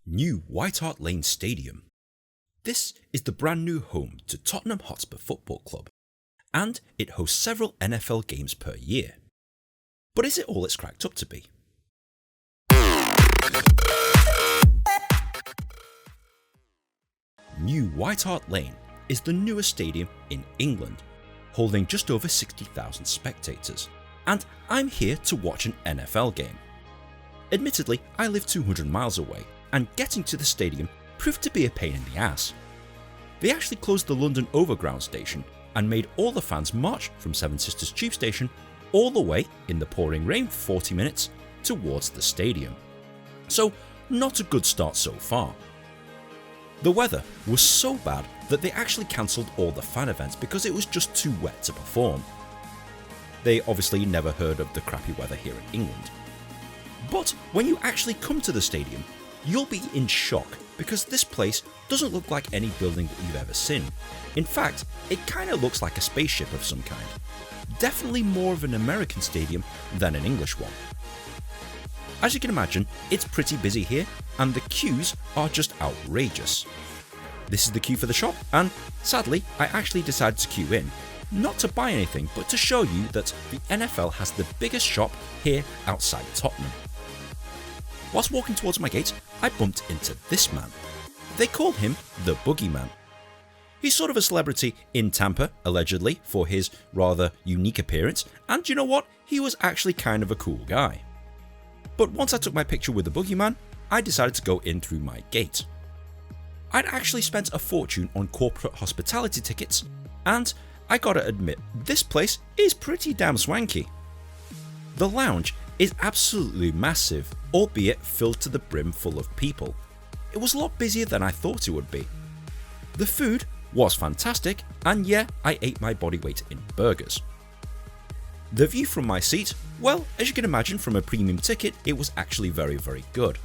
New White Hart Lane Stadium. This is the brand new home to Tottenham Hotspur Football Club, and it hosts several NFL games per year. But is it all it's cracked up to be? New White Hart Lane is the newest stadium in England, holding just over 60,000 spectators, and I'm here to watch an NFL game. Admittedly, I live 200 miles away, and getting to the stadium proved to be a pain in the ass. They actually closed the London Overground station and made all the fans march from Seven Sisters Tube Station all the way in the pouring rain for 40 minutes towards the stadium. So, not a good start so far. The weather was so bad that they actually cancelled all the fan events because it was just too wet to perform. They obviously never heard of the crappy weather here in England. But when you actually come to the stadium, you'll be in shock because this place doesn't look like any building that you've ever seen. In fact, it kind of looks like a spaceship of some kind. Definitely more of an American stadium than an English one. As you can imagine, it's pretty busy here, and the queues are just outrageous. This is the queue for the shop, and sadly, I actually decided to queue in, not to buy anything, but to show you that the NFL has the biggest shop here outside Tottenham. Whilst walking towards my gate, I bumped into this man. They call him the Boogeyman. He's sort of a celebrity in Tampa, allegedly, for his rather unique appearance, and you know what? He was actually kind of a cool guy. But once I took my picture with the Boogeyman, I decided to go in through my gate. I'd actually spent a fortune on corporate hospitality tickets, and I gotta admit, this place is pretty damn swanky. The lounge is absolutely massive, albeit filled to the brim full of people. It was a lot busier than I thought it would be. The food was fantastic, and yeah, I ate my body weight in burgers. The view from my seat, well, as you can imagine from a premium ticket, it was actually very good.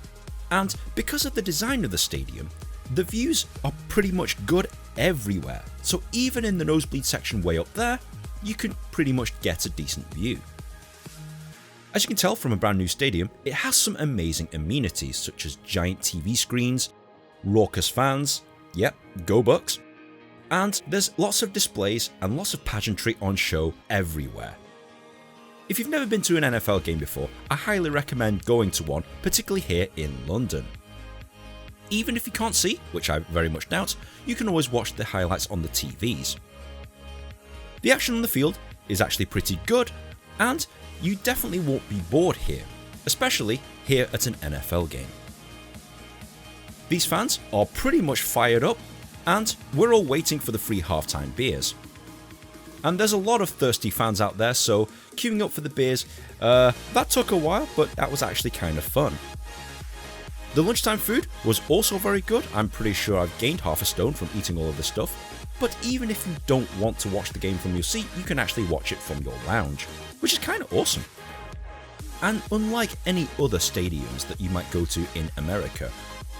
And because of the design of the stadium, the views are pretty much good everywhere, so even in the nosebleed section way up there, you can pretty much get a decent view. As you can tell from a brand new stadium, it has some amazing amenities such as giant TV screens, raucous fans, yep, go Bucks, and there's lots of displays and lots of pageantry on show everywhere. If you've never been to an NFL game before, I highly recommend going to one, particularly here in London. Even if you can't see, which I very much doubt, you can always watch the highlights on the TVs. The action on the field is actually pretty good, and you definitely won't be bored here, especially here at an NFL game. These fans are pretty much fired up, and we're all waiting for the free halftime beers. And there's a lot of thirsty fans out there, so queuing up for the beers, that took a while, but that was actually kind of fun. The lunchtime food was also very good. I'm pretty sure I've gained half a stone from eating all of this stuff. But even if you don't want to watch the game from your seat, you can actually watch it from your lounge, which is kind of awesome. And unlike any other stadiums that you might go to in America,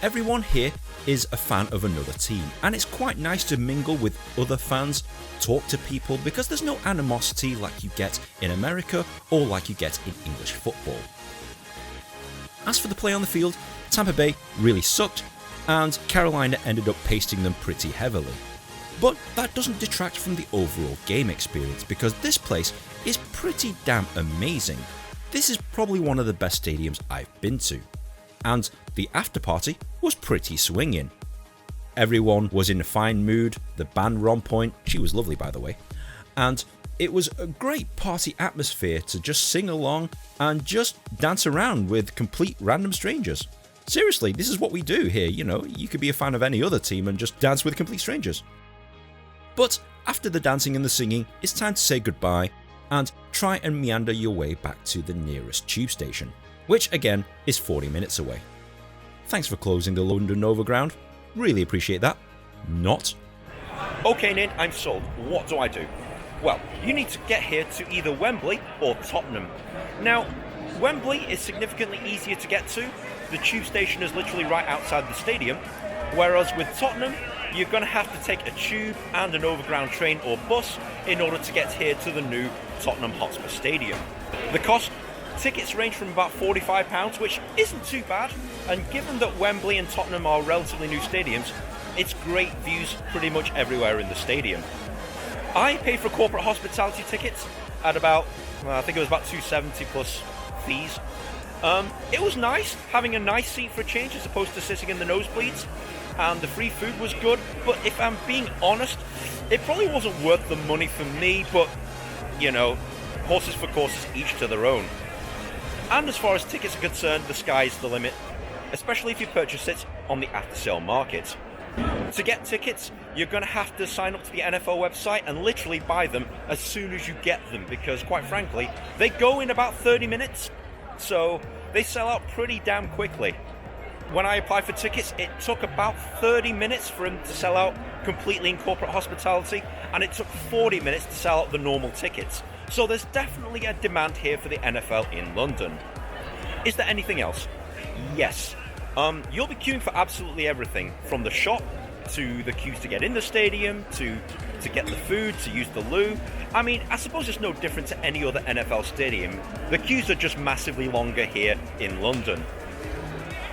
everyone here is a fan of another team, and it's quite nice to mingle with other fans, talk to people, because there's no animosity like you get in America or like you get in English football. As for the play on the field, Tampa Bay really sucked, and Carolina ended up pasting them pretty heavily. But that doesn't detract from the overall game experience, because this place is pretty damn amazing. This is probably one of the best stadiums I've been to. And the after party was pretty swinging. Everyone was in a fine mood, the band were on point, she was lovely by the way, and it was a great party atmosphere to just sing along and just dance around with complete random strangers. Seriously, this is what we do here, you know, you could be a fan of any other team and just dance with complete strangers. But after the dancing and the singing, it's time to say goodbye and try and meander your way back to the nearest tube station, which again is 40 minutes away. Thanks for closing the London Overground, really appreciate that. Not. Okay Nin, I'm sold. What do I do? Well, you need to get here to either Wembley or Tottenham. Now, Wembley is significantly easier to get to. The tube station is literally right outside the stadium, whereas with Tottenham, you're going to have to take a tube and an overground train or bus in order to get here to the new Tottenham Hotspur Stadium. The cost, Tickets range from about £45, which isn't too bad, and given that Wembley and Tottenham are relatively new stadiums, it's great views pretty much everywhere in the stadium. I paid for corporate hospitality tickets at about, I think it was about £270 plus fees. It was nice, having a nice seat for a change as opposed to sitting in the nosebleeds, and the free food was good, but if I'm being honest, it probably wasn't worth the money for me, but, you know, horses for courses, each to their own. And as far as tickets are concerned, the sky's the limit, especially if you purchase it on the after-sale market. To get tickets, you're going to have to sign up to the NFL website and literally buy them as soon as you get them, because quite frankly, they go in about 30 minutes, so they sell out pretty damn quickly. When I applied for tickets, it took about 30 minutes for them to sell out completely in corporate hospitality, and it took 40 minutes to sell out the normal tickets. So there's definitely a demand here for the NFL in London. Is there anything else? Yes. You'll be queuing for absolutely everything, from the shop to the queues to get in the stadium, to get the food, to use the loo. I mean, I suppose it's no different to any other NFL stadium. The queues are just massively longer here in London.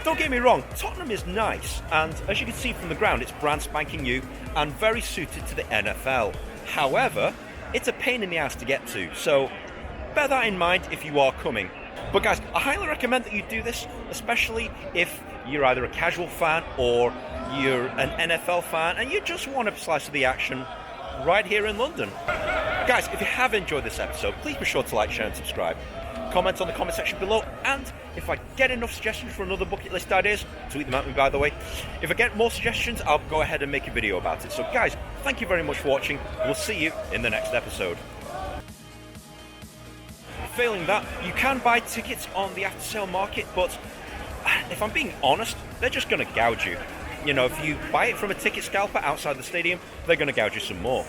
Don't get me wrong, Tottenham is nice, and as you can see from the ground, it's brand spanking new and very suited to the NFL. However, it's a pain in the ass to get to, so bear that in mind if you are coming. But guys, I highly recommend that you do this, especially if you're either a casual fan or you're an NFL fan and you just want a slice of the action right here in London. Guys, if you have enjoyed this episode, please be sure to like, share and subscribe. Comment on the comment section below, and if I get enough suggestions for another bucket list ideas, tweet them at me by the way. If I get more suggestions, I'll go ahead and make a video about it. So guys, thank you very much for watching. We'll see you in the next episode. Failing that, you can buy tickets on the after sale market, but if I'm being honest, they're just going to gouge you. You know, if you buy it from a ticket scalper outside the stadium, they're going to gouge you some more.